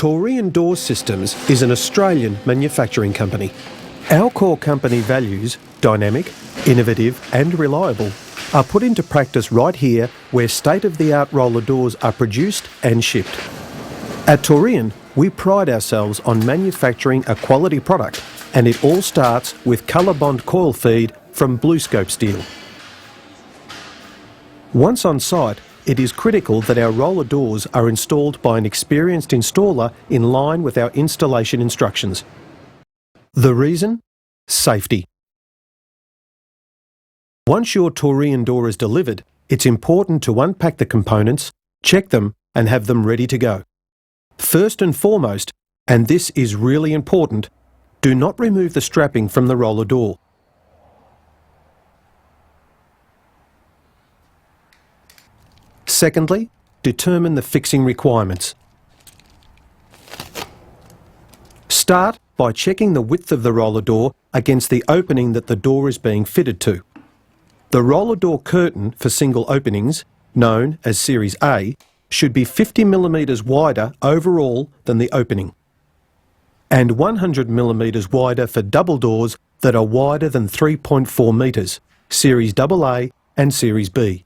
Taurean Door Systems is an Australian manufacturing company. Our core company values, dynamic, innovative and reliable, are put into practice right here where state-of-the-art roller doors are produced and shipped. At Taurean, we pride ourselves on manufacturing a quality product, and it all starts with ColourBond coil feed from BlueScope steel. Once on site, it is critical that our roller doors are installed by an experienced installer in line with our installation instructions. The reason? Safety. Once your Taurean door is delivered, it's important to unpack the components, check them and have them ready to go. First and foremost, and this is really important, do not remove the strapping from the roller door. Secondly, determine the fixing requirements. Start by checking the width of the roller door against the opening that the door is being fitted to. The roller door curtain for single openings, known as Series A, should be 50mm wider overall than the opening, and 100mm wider for double doors that are wider than 3.4 metres, Series AA and Series B.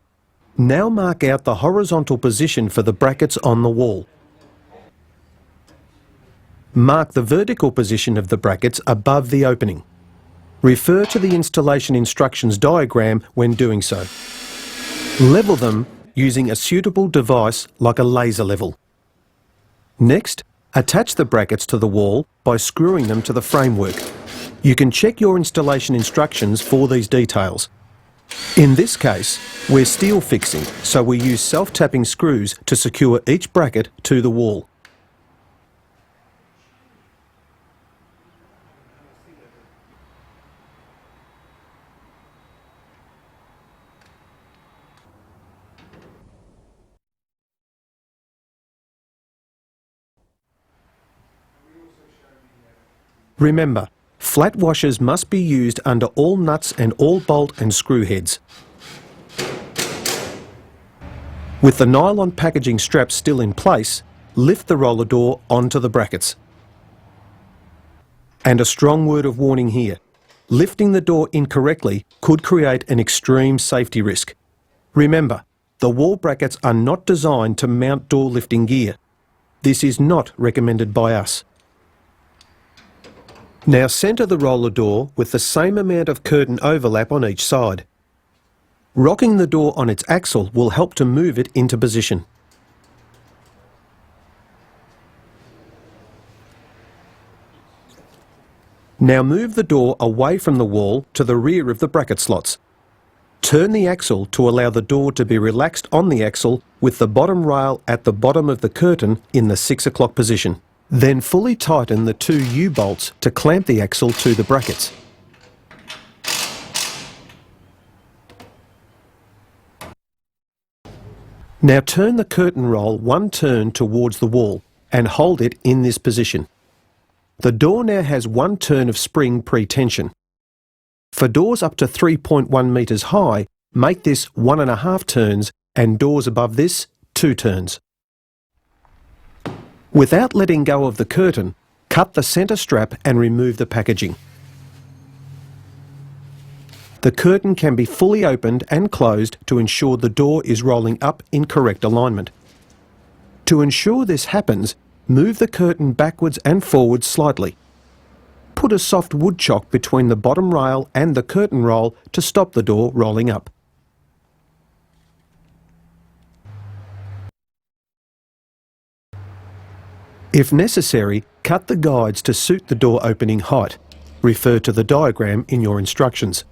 Now mark out the horizontal position for the brackets on the wall. Mark the vertical position of the brackets above the opening. Refer to the installation instructions diagram when doing so. Level them using a suitable device like a laser level. Next, attach the brackets to the wall by screwing them to the framework. You can check your installation instructions for these details. In this case, we're steel fixing, so we use self-tapping screws to secure each bracket to the wall. Remember, flat washers must be used under all nuts and all bolt and screw heads. With the nylon packaging straps still in place, lift the roller door onto the brackets. And a strong word of warning here. Lifting the door incorrectly could create an extreme safety risk. Remember, the wall brackets are not designed to mount door lifting gear. This is not recommended by us. Now centre the roller door with the same amount of curtain overlap on each side. Rocking the door on its axle will help to move it into position. Now move the door away from the wall to the rear of the bracket slots. Turn the axle to allow the door to be relaxed on the axle with the bottom rail at the bottom of the curtain in the 6 o'clock position. Then fully tighten the two U-bolts to clamp the axle to the brackets. Now turn the curtain roll one turn towards the wall and hold it in this position. The door now has one turn of spring pre-tension. For doors up to 3.1 metres high, make this 1.5 turns, and doors above this 2 turns. Without letting go of the curtain, cut the centre strap and remove the packaging. The curtain can be fully opened and closed to ensure the door is rolling up in correct alignment. To ensure this happens, move the curtain backwards and forwards slightly. Put a soft wood chock between the bottom rail and the curtain roll to stop the door rolling up. If necessary, cut the guides to suit the door opening height. Refer to the diagram in your instructions.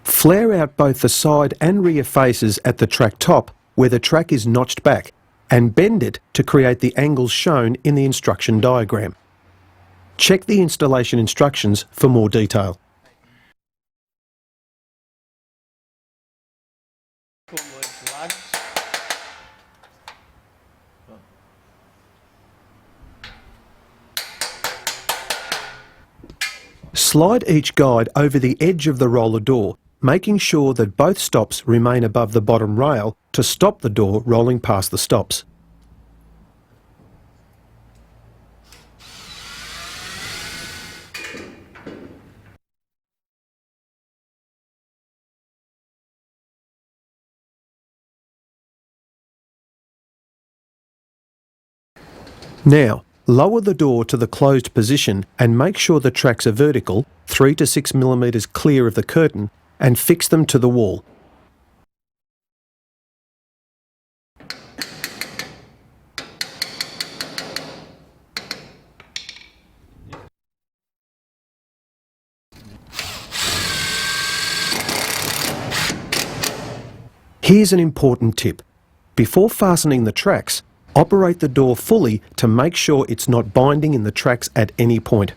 Flare out both the side and rear faces at the track top where the track is notched back, and bend it to create the angles shown in the instruction diagram. Check the installation instructions for more detail. Slide each guide over the edge of the roller door, making sure that both stops remain above the bottom rail to stop the door rolling past the stops. Now, lower the door to the closed position and make sure the tracks are vertical, 3 to 6 millimetres clear of the curtain, and fix them to the wall. Here's an important tip. Before fastening the tracks, operate the door fully to make sure it's not binding in the tracks at any point.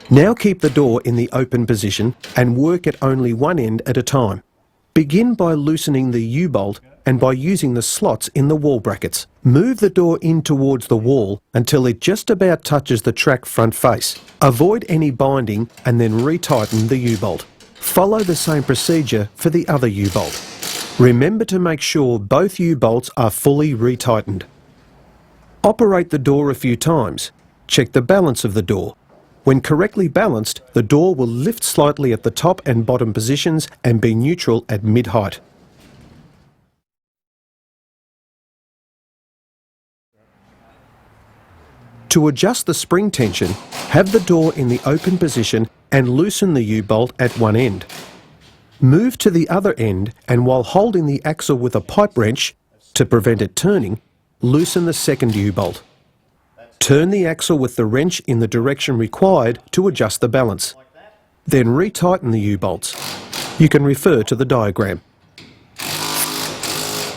Now keep the door in the open position and work at only one end at a time. Begin by loosening the U-bolt and by using the slots in the wall brackets. Move the door in towards the wall until it just about touches the track front face. Avoid any binding and then retighten the U-bolt. Follow the same procedure for the other U-bolt. Remember to make sure both U-bolts are fully retightened. Operate the door a few times. Check the balance of the door. When correctly balanced, the door will lift slightly at the top and bottom positions and be neutral at mid-height. To adjust the spring tension, have the door in the open position and loosen the U-bolt at one end. Move to the other end and while holding the axle with a pipe wrench, to prevent it turning, loosen the second U-bolt. Turn the axle with the wrench in the direction required to adjust the balance. Then retighten the U-bolts. You can refer to the diagram.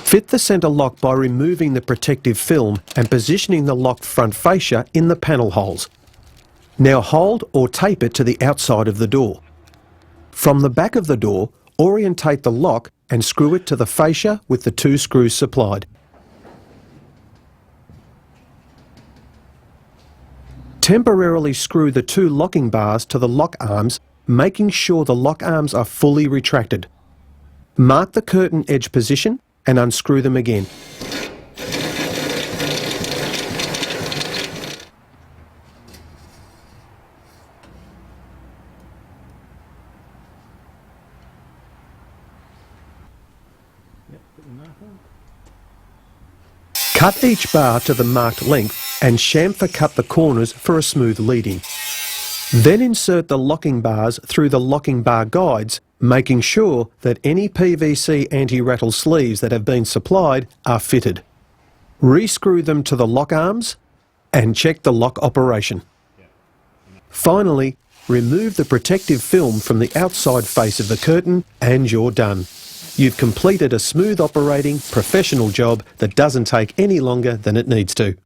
Fit the centre lock by removing the protective film and positioning the locked front fascia in the panel holes. Now hold or tape it to the outside of the door. From the back of the door, orientate the lock and screw it to the fascia with the 2 screws supplied. Temporarily screw the 2 locking bars to the lock arms, making sure the lock arms are fully retracted. Mark the curtain edge position and unscrew them again. Cut each bar to the marked length and chamfer cut the corners for a smooth leading. Then insert the locking bars through the locking bar guides, making sure that any PVC anti-rattle sleeves that have been supplied are fitted. Rescrew them to the lock arms and check the lock operation. Finally, remove the protective film from the outside face of the curtain and you're done. You've completed a smooth operating, professional job that doesn't take any longer than it needs to.